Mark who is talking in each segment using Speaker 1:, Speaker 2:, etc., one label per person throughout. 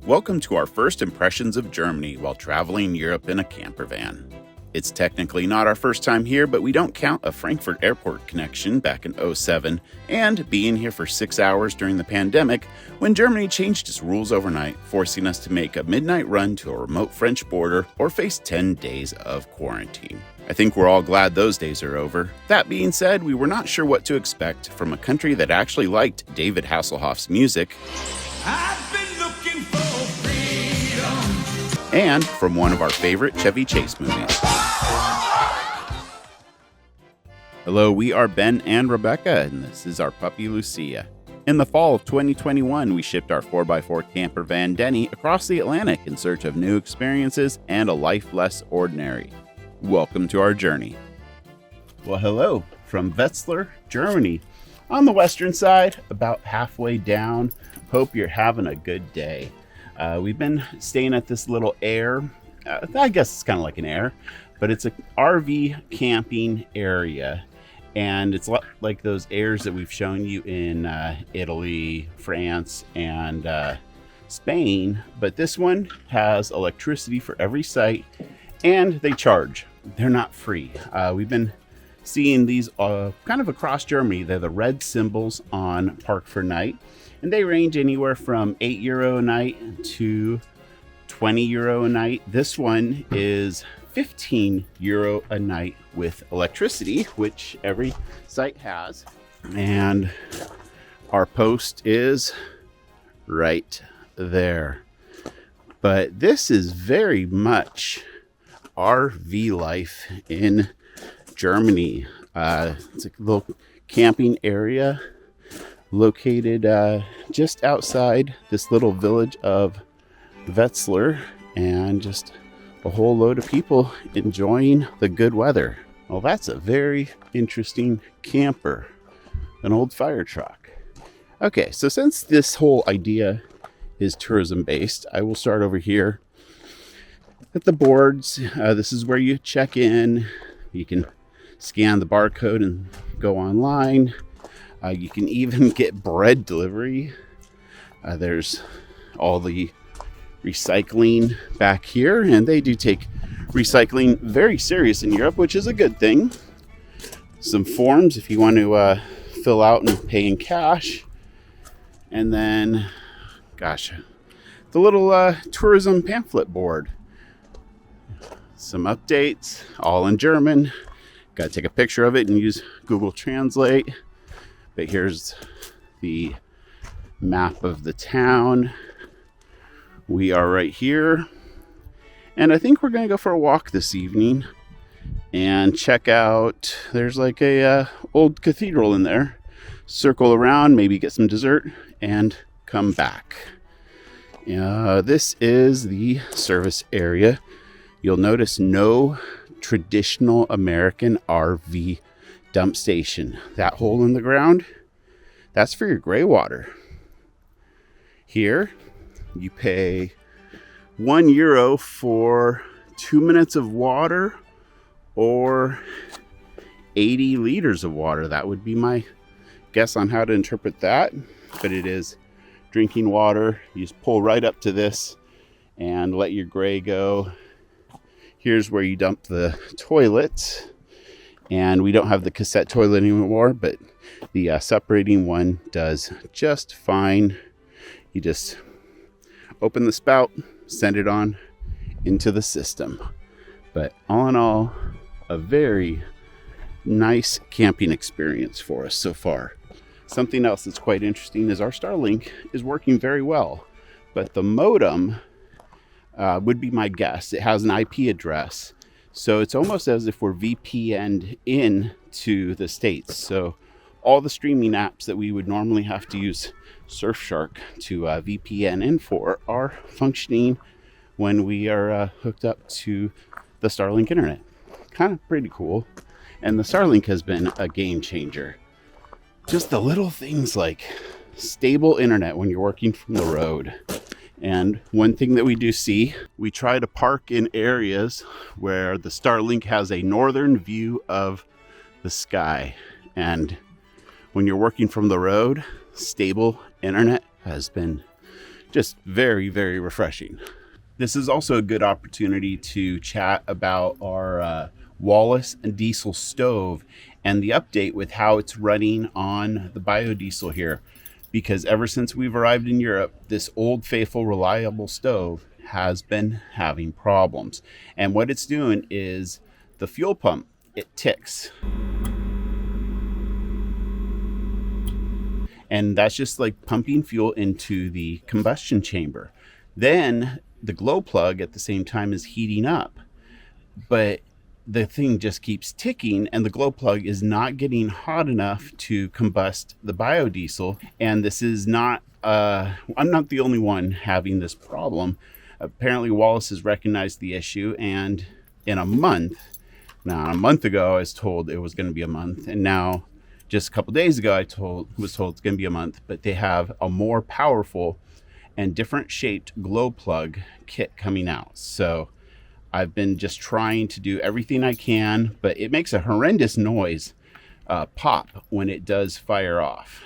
Speaker 1: Welcome to our first impressions of Germany while traveling Europe in a camper van. It's technically not our first time here, but we don't count a Frankfurt airport connection back in '07 and being here for 6 hours during the pandemic when Germany changed its rules overnight, forcing us to make a midnight run to a remote French border or face 10 days of quarantine. I think we're all glad those days are over. That being said, we were not sure what to expect from a country that actually liked David Hasselhoff's music, and from one of our favorite Chevy Chase movies. Hello, we are Ben and Rebecca, and this is our puppy Lucia. In the fall of 2021, we shipped our 4x4 camper van Denny across the Atlantic in search of new experiences and a life less ordinary. Welcome to our journey. Well, hello from Wetzlar, Germany. On the western side, about halfway down. Hope you're having a good day. We've been staying at this little air. I guess it's kind of like an air, but it's an RV camping area. And it's like those airs that we've shown you in Italy, France, and Spain. But this one has electricity for every site, and they charge. They're not free. We've been seeing these kind of across Germany. They're the red symbols on Park for Night. And they range anywhere from €8 a night to €20 a night. This one is €15 a night with electricity, which every site has. And our post is right there. But this is very much RV life in Germany. It's a little camping area located just outside this little village of Wetzlar, and just a whole load of people enjoying the good weather. Well, that's a very interesting camper, an old fire truck. Okay, so since this whole idea is tourism based, I will start over here at the boards. This is where you check in. You can scan the barcode and go online. You can even get bread delivery. There's all the recycling back here, and they do take recycling very serious in Europe, which is a good thing. Some forms if you want to fill out and pay in cash. And then, the little tourism pamphlet board. Some updates, all in German. Got to take a picture of it and use Google Translate. But here's the map of the town. We are right here. And I think we're going to go for a walk this evening and check out, there's like a old cathedral in there. Circle around, maybe get some dessert, and come back. This is the service area. You'll notice no traditional American RV dump station. That hole in the ground, that's for your gray water. Here, you pay €1 for 2 minutes of water or 80 liters of water. That would be my guess on how to interpret that. But it is drinking water. You just pull right up to this and let your gray go. Here's where you dump the toilets. And we don't have the cassette toilet anymore, but the separating one does just fine. You just open the spout, send it on into the system. But all in all, a very nice camping experience for us so far. Something else that's quite interesting is our Starlink is working very well, but the modem would be my guess. It has an IP address. So it's almost as if we're VPN'd in to the States. So all the streaming apps that we would normally have to use Surfshark to VPN in for are functioning when we are hooked up to the Starlink internet. Kind of pretty cool. And the Starlink has been a game changer. Just the little things like stable internet when you're working from the road. And one thing that we do see, we try to park in areas where the Starlink has a northern view of the sky. And when you're working from the road, stable internet has been just very, very refreshing. This is also a good opportunity to chat about our Wallace and diesel stove and the update with how it's running on the biodiesel here. Because ever since we've arrived in Europe, this old, faithful, reliable stove has been having problems. And what it's doing is the fuel pump, it ticks. And that's just like pumping fuel into the combustion chamber. Then the glow plug at the same time is heating up. But the thing just keeps ticking, and the glow plug is not getting hot enough to combust the biodiesel. And this is not, I'm not the only one having this problem. Apparently Wallace has recognized the issue, and in a month, now a month ago I was told it was going to be a month, and now just a couple days ago was told it's going to be a month, but they have a more powerful and different shaped glow plug kit coming out. So I've been just trying to do everything I can, but it makes a horrendous noise, pop, when it does fire off.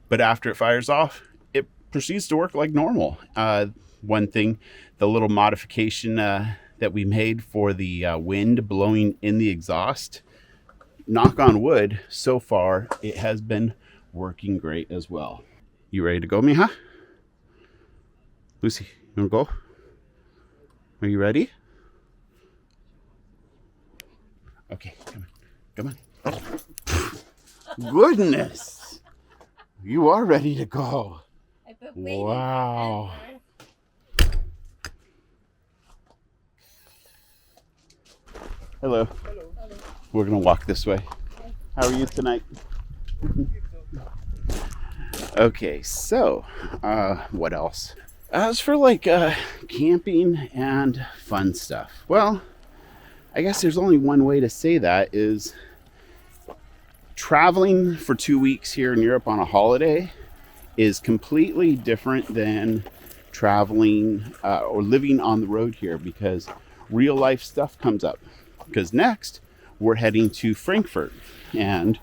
Speaker 1: But after it fires off, it proceeds to work like normal. One thing, the little modification that we made for the wind blowing in the exhaust, knock on wood, so far it has been working great as well. You ready to go, mija? Lucy, you want to go? Are you ready? Okay, come on. Goodness! You are ready to go.
Speaker 2: I've been waiting.
Speaker 1: Wow. Hello.
Speaker 2: Hello.
Speaker 1: We're going to walk this way. How are you tonight? Okay, so what else? As for like camping and fun stuff, well, I guess there's only one way to say that is traveling for 2 weeks here in Europe on a holiday is completely different than traveling or living on the road here, because real life stuff comes up. Because next we're heading to Frankfurt, and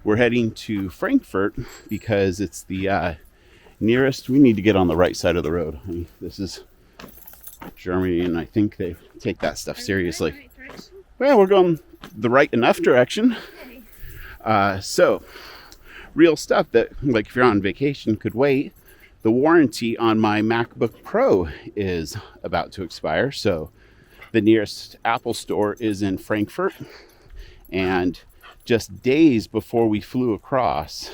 Speaker 1: we're heading to Frankfurt because it's the nearest. We need to get on the right side of the road. I mean, this is Germany, and I think they take that stuff seriously. Well, we're going the right enough direction. So, real stuff that, like, if you're on vacation, could wait. The warranty on my MacBook Pro is about to expire, so the nearest Apple store is in Frankfurt. And just days before we flew across,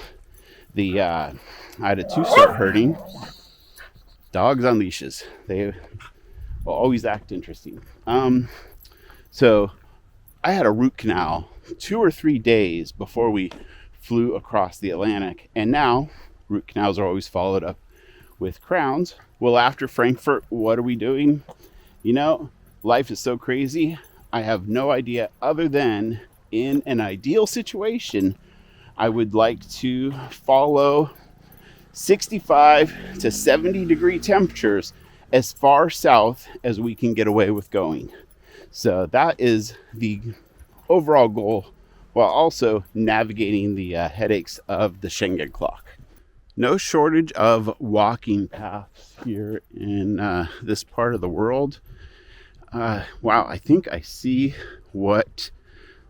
Speaker 1: I had a tooth start hurting. Dogs on leashes. They will always act interesting. So I had a root canal 2 or 3 days before we flew across the Atlantic. And now root canals are always followed up with crowns. Well, after Frankfurt, what are we doing? You know, life is so crazy. I have no idea, other than in an ideal situation, I would like to follow 65 to 70 degree temperatures as far south as we can get away with going. So that is the overall goal, while also navigating the headaches of the Schengen clock. No shortage of walking paths here in this part of the world. Wow, I think I see what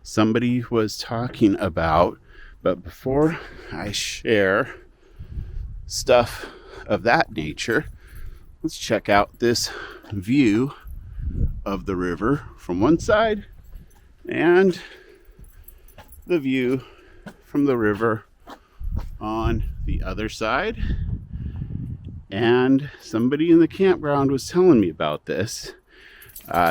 Speaker 1: somebody was talking about. But before I share stuff of that nature, let's check out this view of the river from one side and the view from the river on the other side. And somebody in the campground was telling me about this.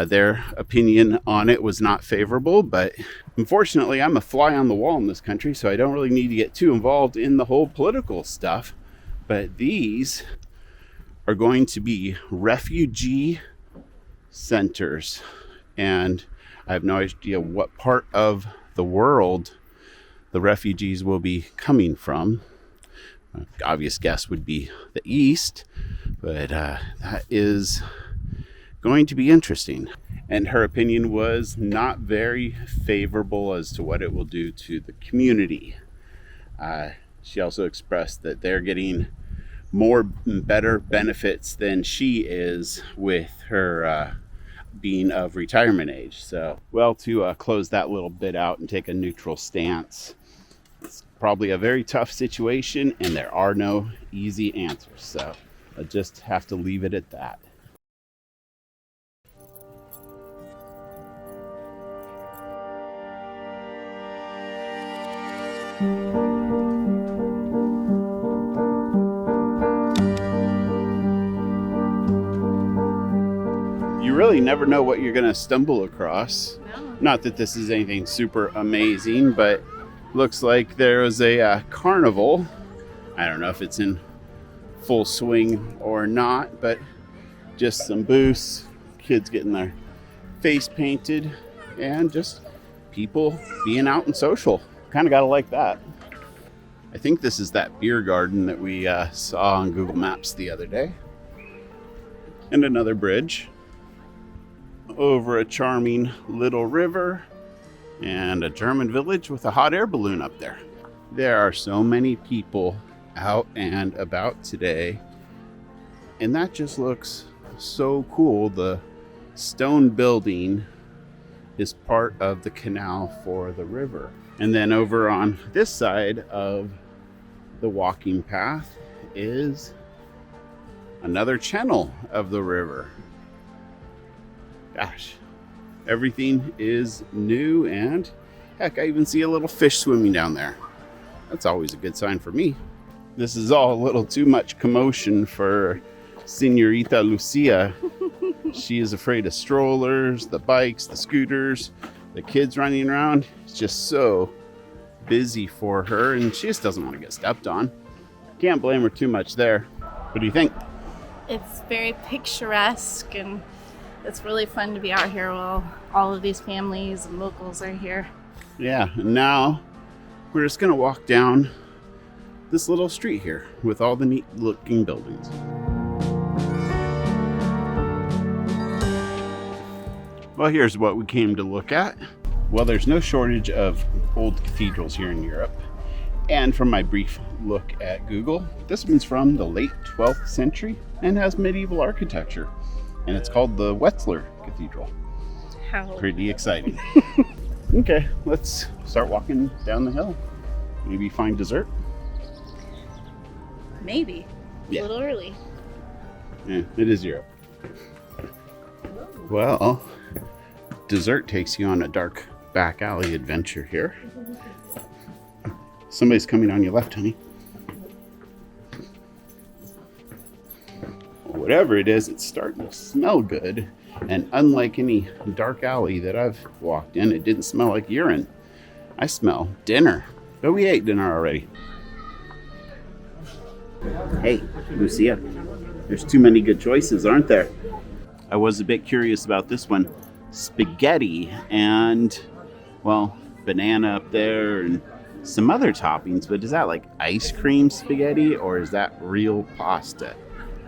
Speaker 1: Their opinion on it was not favorable, but unfortunately I'm a fly on the wall in this country, so I don't really need to get too involved in the whole political stuff. But these are going to be refugee centers, and I have no idea what part of the world the refugees will be coming from. Obvious guess would be the east, but that is going to be interesting. And her opinion was not very favorable as to what it will do to the community. She also expressed that they're getting more better benefits than she is with her being of retirement age. So, well, to close that little bit out and take a neutral stance, it's probably a very tough situation and there are no easy answers. So I just have to leave it at that. You really never know what you're going to stumble across.
Speaker 2: No.
Speaker 1: Not that this is anything super amazing, but looks like there was a carnival. I don't know if it's in full swing or not, but just some booths, kids getting their face painted, and just people being out and social. Kind of got to like that. I think this is that beer garden that we saw on Google Maps the other day. And another bridge over a charming little river and a German village with a hot air balloon up there. There are so many people out and about today, and that just looks so cool. The stone building is part of the canal for the river. And then over on this side of the walking path is another channel of the river. Gosh, everything is new, and heck, I even see a little fish swimming down there. That's always a good sign for me. This is all a little too much commotion for Senorita Lucia. She is afraid of strollers, the bikes, the scooters, the kids running around. It's just so busy for her, and she just doesn't want to get stepped on. Can't blame her too much there. What do you think?
Speaker 2: It's very picturesque, and it's really fun to be out here while all of these families and locals are here.
Speaker 1: Yeah, and now we're just gonna walk down this little street here with all the neat looking buildings. Well, here's what we came to look at. Well, there's no shortage of old cathedrals here in Europe. And from my brief look at Google, this one's from the late 12th century and has medieval architecture. And it's called the Wetzlar Cathedral.
Speaker 2: How?
Speaker 1: Pretty exciting. Okay, let's start walking down the hill. Maybe find dessert?
Speaker 2: Maybe.
Speaker 1: Yeah.
Speaker 2: A little early.
Speaker 1: Yeah, it is Europe. Well, dessert takes you on a dark back alley adventure here. Somebody's coming on your left, honey. Whatever it is, it's starting to smell good. And unlike any dark alley that I've walked in, it didn't smell like urine. I smell dinner. But we ate dinner already. Hey, Lucia, there's too many good choices, aren't there? I was a bit curious about this one. Spaghetti and, well, banana up there and some other toppings, but is that like ice cream spaghetti or is that real pasta?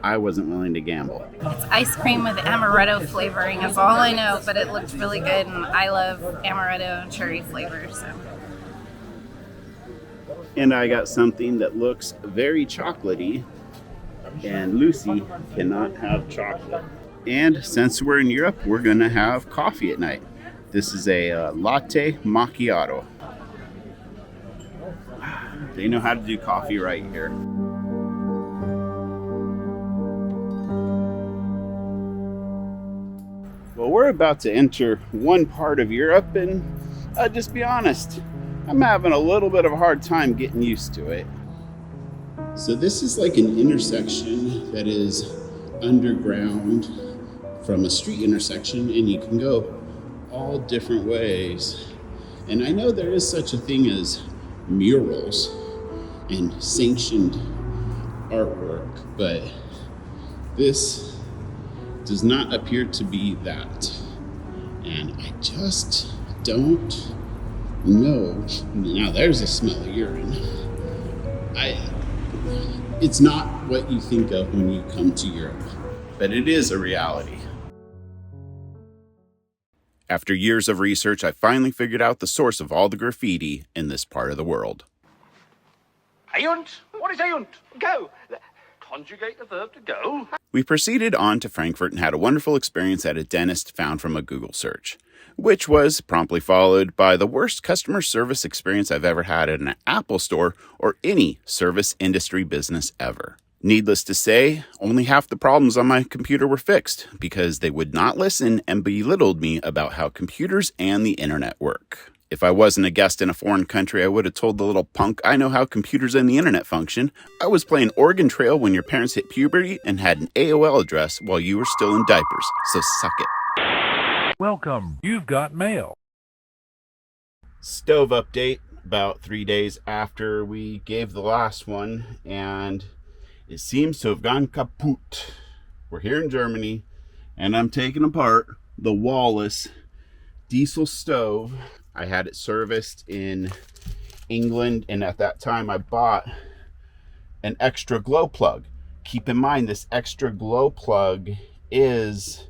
Speaker 1: I wasn't willing to gamble.
Speaker 2: It's ice cream with amaretto flavoring is all I know, but it looked really good, and I love amaretto and cherry flavor, so.
Speaker 1: And I got something that looks very chocolatey, and Lucy cannot have chocolate. And since we're in Europe, we're gonna have coffee at night. This is a latte macchiato. They know how to do coffee right here. Well, we're about to enter one part of Europe, and I'll just be honest, I'm having a little bit of a hard time getting used to it. So this is like an intersection that is underground from a street intersection, and you can go all different ways. And I know there is such a thing as murals and sanctioned artwork, but this does not appear to be that. And I just don't know. Now there's a smell of urine. It's not what you think of when you come to Europe, but it is a reality. After years of research, I finally figured out the source of all the graffiti in this part of the world.
Speaker 3: Ayunt? What is ayunt? Go. Conjugate the verb to go.
Speaker 1: We proceeded on to Frankfurt and had a wonderful experience at a dentist found from a Google search, which was promptly followed by the worst customer service experience I've ever had at an Apple store or any service industry business ever. Needless to say, only half the problems on my computer were fixed because they would not listen and belittled me about how computers and the internet work. If I wasn't a guest in a foreign country, I would have told the little punk I know how computers and the internet function. I was playing Oregon Trail when your parents hit puberty and had an AOL address while you were still in diapers, so suck it.
Speaker 4: Welcome, you've got mail.
Speaker 1: Stove update about 3 days after we gave the last one, and it seems to have gone kaput. We're here in Germany, and I'm taking apart the Wallace diesel stove. I had it serviced in England, and at that time I bought an extra glow plug. Keep in mind, this extra glow plug is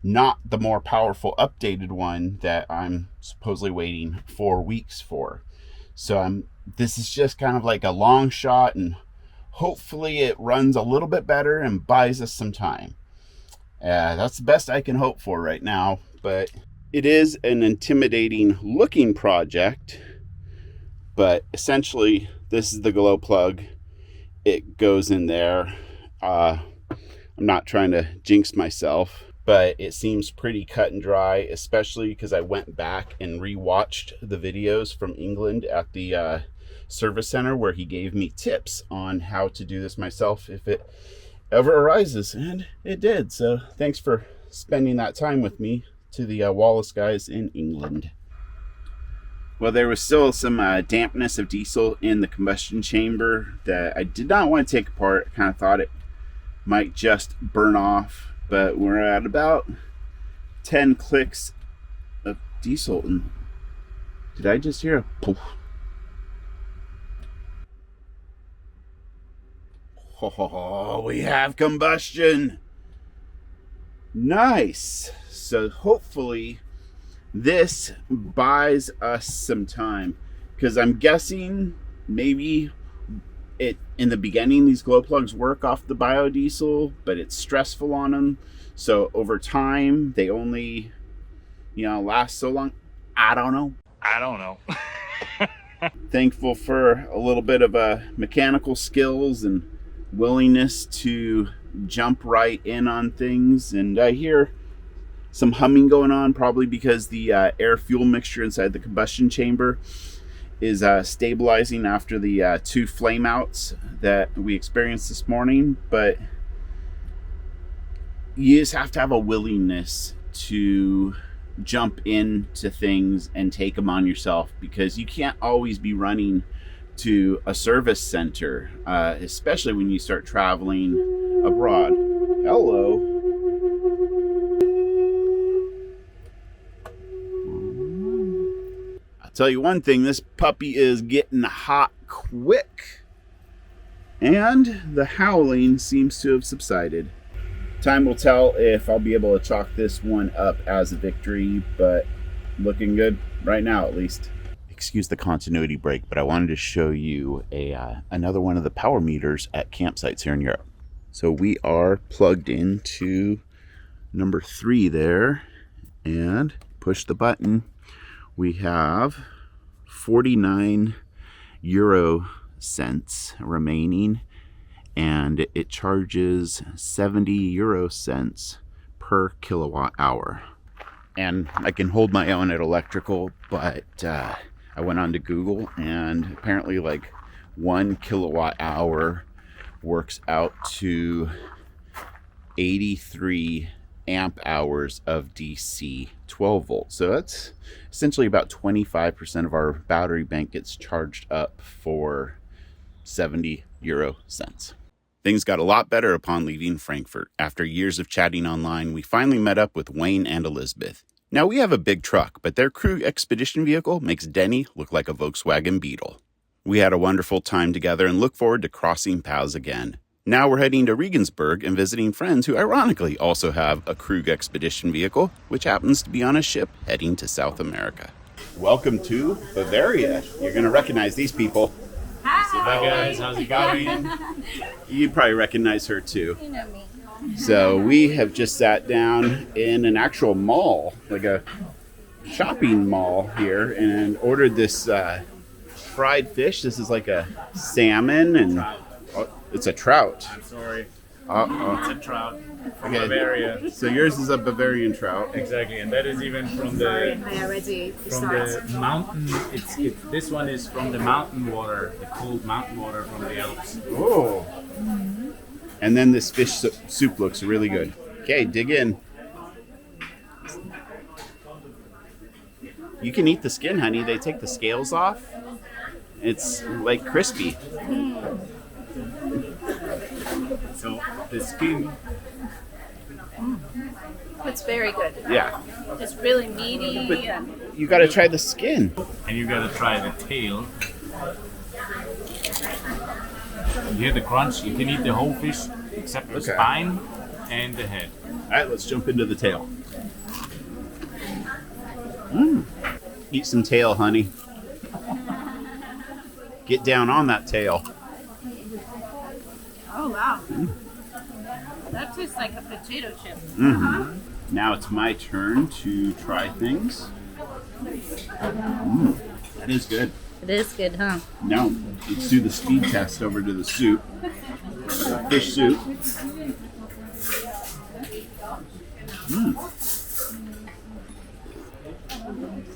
Speaker 1: not the more powerful updated one that I'm supposedly waiting 4 weeks for. So this is just kind of like a long shot, and hopefully it runs a little bit better and buys us some time. That's the best I can hope for right now, but it is an intimidating looking project. But essentially, this is the glow plug. It goes in there. I'm not trying to jinx myself, but it seems pretty cut and dry, especially because I went back and rewatched the videos from England at the service center where he gave me tips on how to do this myself if it ever arises, and it did. So thanks for spending that time with me, to the Wallace guys in England. Well, there was still some dampness of diesel in the combustion chamber that I did not want to take apart. I kind of thought it might just burn off, but we're at about 10 clicks of diesel, and did I just hear a poof? Oh, we have combustion. Nice. So hopefully this buys us some time, because I'm guessing maybe it in the beginning these glow plugs work off the biodiesel, but it's stressful on them. So over time they only, last so long. I don't know. Thankful for a little bit of mechanical skills and willingness to jump right in on things. And I hear some humming going on, probably because the air fuel mixture inside the combustion chamber is stabilizing after the 2 flame outs that we experienced this morning. But you just have to have a willingness to jump into things and take them on yourself, because you can't always be running to a service center, especially when you start traveling abroad. Hello. I'll tell you one thing, this puppy is getting hot quick, and the howling seems to have subsided. Time will tell if I'll be able to chalk this one up as a victory, but looking good right now, at least. Excuse the continuity break, but I wanted to show you another one of the power meters at campsites here in Europe. So we are plugged into number 3 there, and push the button. We have 49 euro cents remaining, and it charges 70 euro cents per kilowatt hour. And I can hold my own at electrical, but I went on to Google, and apparently like 1 kilowatt hour works out to 83 amp hours of DC 12 volts. So that's essentially about 25% of our battery bank gets charged up for 70 euro cents. Things got a lot better upon leaving Frankfurt. After years of chatting online, we finally met up with Wayne and Elizabeth. Now, we have a big truck, but their crew expedition vehicle makes Denny look like a Volkswagen Beetle. We had a wonderful time together and look forward to crossing paths again. Now we're heading to Regensburg and visiting friends who ironically also have a Krug expedition vehicle, which happens to be on a ship heading to South America. Welcome to Bavaria. You're going to recognize these people.
Speaker 2: Hi.
Speaker 1: Hi guys, how's it going? You probably recognize her too.
Speaker 2: You know me.
Speaker 1: So we have just sat down in an actual mall, like a shopping mall here, and ordered this fried fish. This is like a salmon, and it's a trout.
Speaker 5: I'm sorry.
Speaker 1: Uh-oh.
Speaker 5: It's a trout from
Speaker 1: Okay.
Speaker 5: Bavaria.
Speaker 1: So yours is a Bavarian trout.
Speaker 5: Exactly, and that is even from the
Speaker 2: I already
Speaker 5: mountain. This one is from the mountain water, the cold mountain water from the Alps.
Speaker 1: Oh. And then this fish soup looks really good. Okay, dig in. You can eat the skin, honey. They take the scales off. It's like crispy.
Speaker 5: So the skin,
Speaker 2: It's very good.
Speaker 1: Yeah.
Speaker 2: It's really meaty.
Speaker 1: But
Speaker 2: and
Speaker 1: you got to try the skin.
Speaker 5: and you gotta try the tail. You hear the crunch. You can eat the whole fish except the
Speaker 1: Okay.
Speaker 5: spine and the head.
Speaker 1: All right, let's jump into the tail. Eat some tail, honey. Get down on that tail.
Speaker 2: oh wow. That tastes like a potato chip.
Speaker 1: Now it's my turn to try things. That is good.
Speaker 2: It is good, huh?
Speaker 1: Now let's do the speed test over to the soup. Fish soup.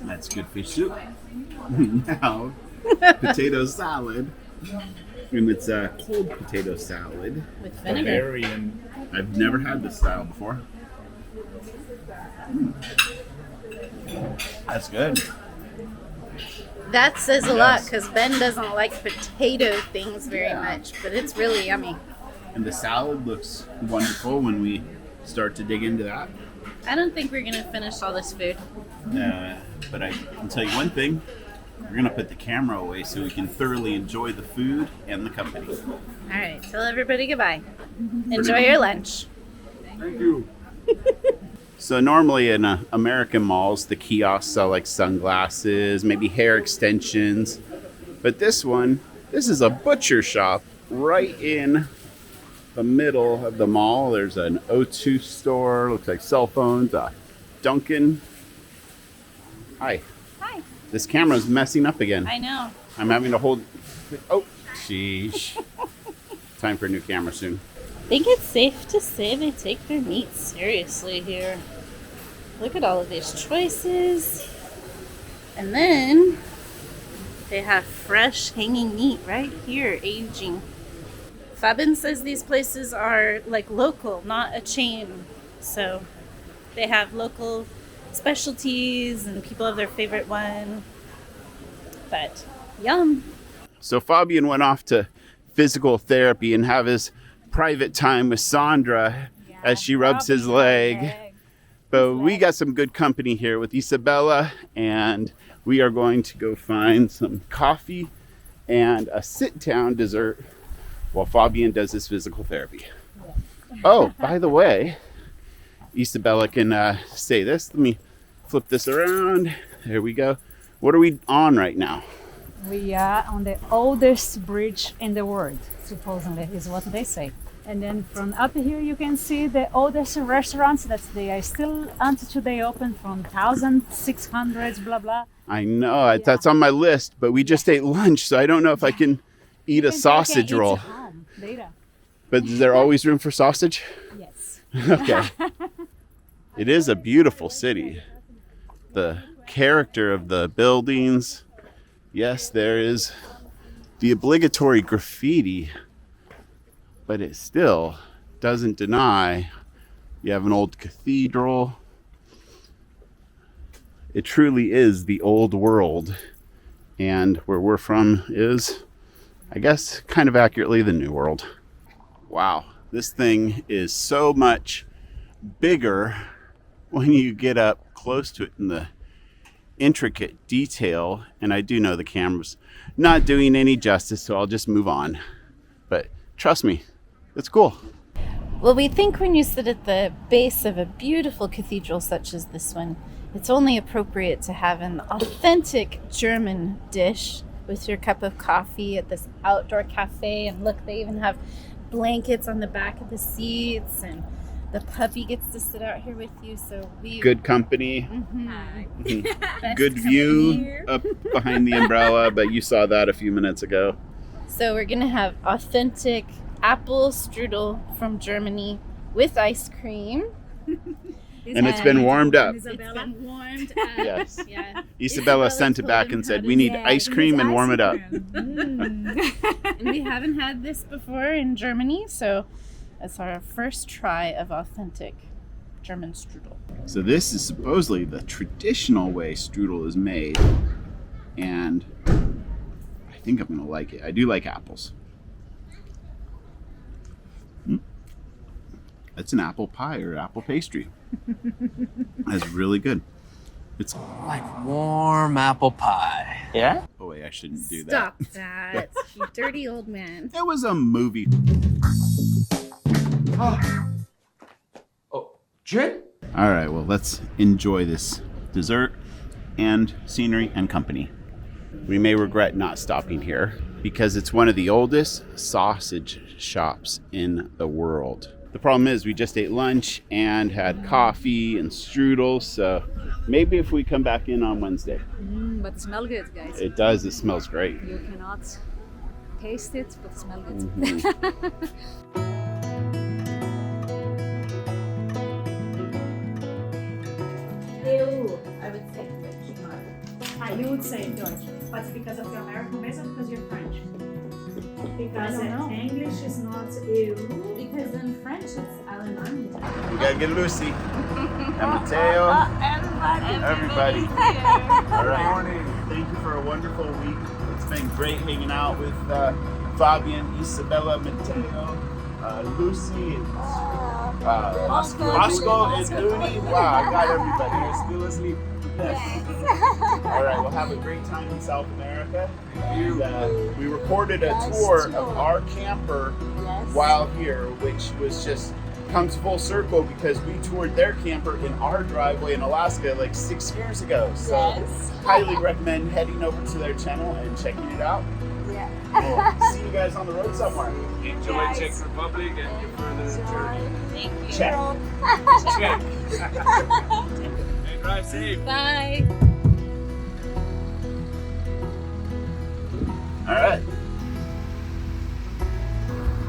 Speaker 1: That's good fish soup. Now, potato salad. And it's a cold potato salad.
Speaker 2: With vinegar.
Speaker 5: Bavarian.
Speaker 1: I've never had this style before. That's good.
Speaker 2: That says a lot
Speaker 1: Yes.
Speaker 2: because Ben doesn't like potato things very much, but it's really yummy.
Speaker 1: And the salad looks wonderful when we start to dig into that.
Speaker 2: I don't think we're gonna finish all this food.
Speaker 1: But I can tell you one thing. We're going to put the camera away so we can thoroughly enjoy the food and the company.
Speaker 2: All right, tell everybody goodbye. Enjoy your lunch.
Speaker 5: Thank you.
Speaker 1: So normally in American malls, the kiosks sell like sunglasses, maybe hair extensions. But this is a butcher shop right in the middle of the mall. There's an O2 store, looks like cell phones, a Dunkin'. Hi.
Speaker 2: Hi.
Speaker 1: This camera's messing up again.
Speaker 2: I know.
Speaker 1: I'm having to hold. Oh, sheesh. Time for a new camera soon.
Speaker 2: I think it's safe to say they take their meat seriously here. Look at all of these choices. And then they have fresh hanging meat right here, aging. Fabin says these places are like local, not a chain. So they have local specialties and people have their favorite one. But yum.
Speaker 1: So Fabian went off to physical therapy and have his private time with Sandra as she rubs his leg. But we got some good company here with Isabella, and we are going to go find some coffee and a sit-down dessert while Fabian does his physical therapy. Oh, by the way, Isabella can say this. Let me flip this around. There we go. What are we on right now?
Speaker 6: We are on the oldest bridge in the world, supposedly, is what they say. And then from up here you can see the oldest restaurants that they are still until today open from 1600s, blah blah.
Speaker 1: I know, that's on my list, but we just ate lunch, so I don't know if I can eat a sausage roll.
Speaker 6: Home later.
Speaker 1: But is there always room for sausage?
Speaker 6: Yes.
Speaker 1: Okay. It is a beautiful city. The character of the buildings. Yes, there is the obligatory graffiti, but it still doesn't deny you have an old cathedral. It truly is the old world, and where we're from is, I guess, kind of accurately the new world. Wow, this thing is so much bigger when you get up close to it in the intricate detail, and I do know the camera's not doing any justice, so I'll just move on. But trust me, it's cool.
Speaker 2: Well, we think when you sit at the base of a beautiful cathedral such as this one, it's only appropriate to have an authentic German dish with your cup of coffee at this outdoor cafe. And look, they even have blankets on the back of the seats, and the puppy gets to sit out here with you. So we
Speaker 1: Good company.
Speaker 2: Best
Speaker 1: Good view
Speaker 2: company.
Speaker 1: up behind the umbrella, but you saw that a few minutes ago.
Speaker 2: So we're gonna have authentic apple strudel from Germany with ice cream.
Speaker 1: And it's been warmed up.
Speaker 2: It's been warmed up.
Speaker 1: Yes.
Speaker 2: Yeah.
Speaker 1: Isabella sent it back and said, we need ice cream and warm it up.
Speaker 2: And we haven't had this before in Germany, so it's our first try of authentic German strudel.
Speaker 1: So this is supposedly the traditional way strudel is made. And I think I'm going to like it. I do like apples. It's an apple pie or apple pastry. That's really good. It's
Speaker 7: Like warm apple pie.
Speaker 3: Yeah?
Speaker 1: oh wait, I shouldn't do that.
Speaker 2: Stop that, you dirty old man.
Speaker 1: It was a movie.
Speaker 3: Oh, gin?
Speaker 1: All right, well, let's enjoy this dessert and scenery and company. We may regret not stopping here because it's one of the oldest sausage shops in the world. The problem is we just ate lunch and had coffee and strudel, so maybe if we come back in on Wednesday.
Speaker 6: But it smells good, guys.
Speaker 1: It does, it smells great.
Speaker 6: You cannot taste it, but it smells good.
Speaker 2: Ew, I would say French, not.
Speaker 6: You would say Deutsch, but it's because of the American base or because you're French? Because
Speaker 2: I don't know.
Speaker 6: English is not ew.
Speaker 2: Because in French it's Allemand.
Speaker 1: We gotta get Lucy and Mateo. Everybody. All right. Thank you for a wonderful week. It's been great hanging out with Fabian, Isabella, Mateo, Lucy, and Oscar and Uni. Wow, I got everybody. You're still asleep. Yes. All right, we'll have a great time in South America. And, we recorded a tour of our camper while here, which was just comes full circle because we toured their camper in our driveway in Alaska like 6 years ago. So highly recommend heading over to their channel and checking it out. We'll see you guys on the road somewhere.
Speaker 5: Enjoy Czech Republic and your further journey.
Speaker 2: Thank you.
Speaker 1: Check.
Speaker 5: Check. Hey, drive safe.
Speaker 2: Bye.
Speaker 1: All right.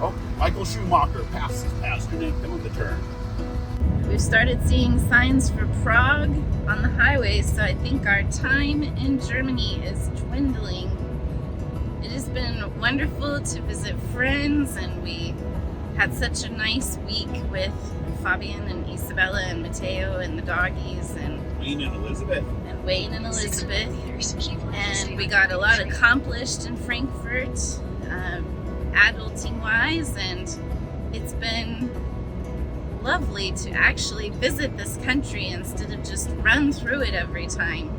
Speaker 1: Oh, Michael Schumacher passes past your name on the turn.
Speaker 2: We've started seeing signs for Prague on the highway, so I think our time in Germany is dwindling. It has been wonderful to visit friends, and we had such a nice week with Fabian and Isabella and Mateo and the doggies and
Speaker 1: Wayne and Elizabeth.
Speaker 2: Wayne and Elizabeth. And we got a lot accomplished in Frankfurt, adulting-wise, and it's been lovely to actually visit this country instead of just run through it every time.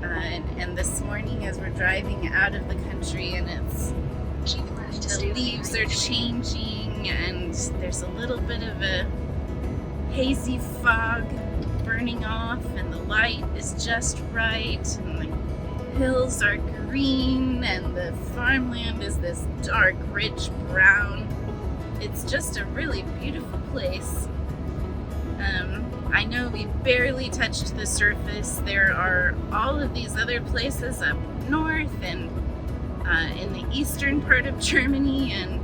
Speaker 2: And this morning as we're driving out of the country and the leaves are changing and there's a little bit of a hazy fog burning off and the light is just right and the hills are green and the farmland is this dark, rich brown. It's just a really beautiful place. I know we barely touched the surface. There are all of these other places up north and in the eastern part of Germany, and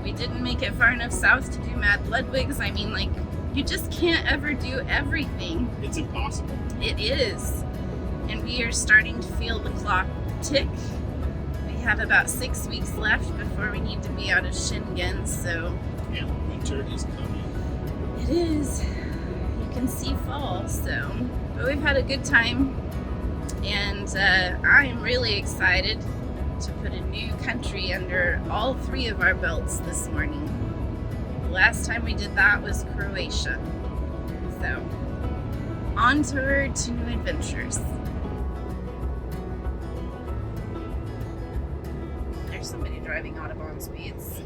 Speaker 2: we didn't make it far enough south to do Mad Ludwigs. I mean, like, you just can't ever do everything.
Speaker 1: It's impossible.
Speaker 2: It is. And we are starting to feel the clock tick. We have about 6 weeks left before we need to be out of Schengen, so...
Speaker 1: Yeah, winter is coming.
Speaker 2: It is. You can see fall, so... But we've had a good time, and I am really excited to put a new country under all 3 of our belts this morning. The last time we did that was Croatia. So, onward to new adventures. There's somebody driving Autobahn speeds.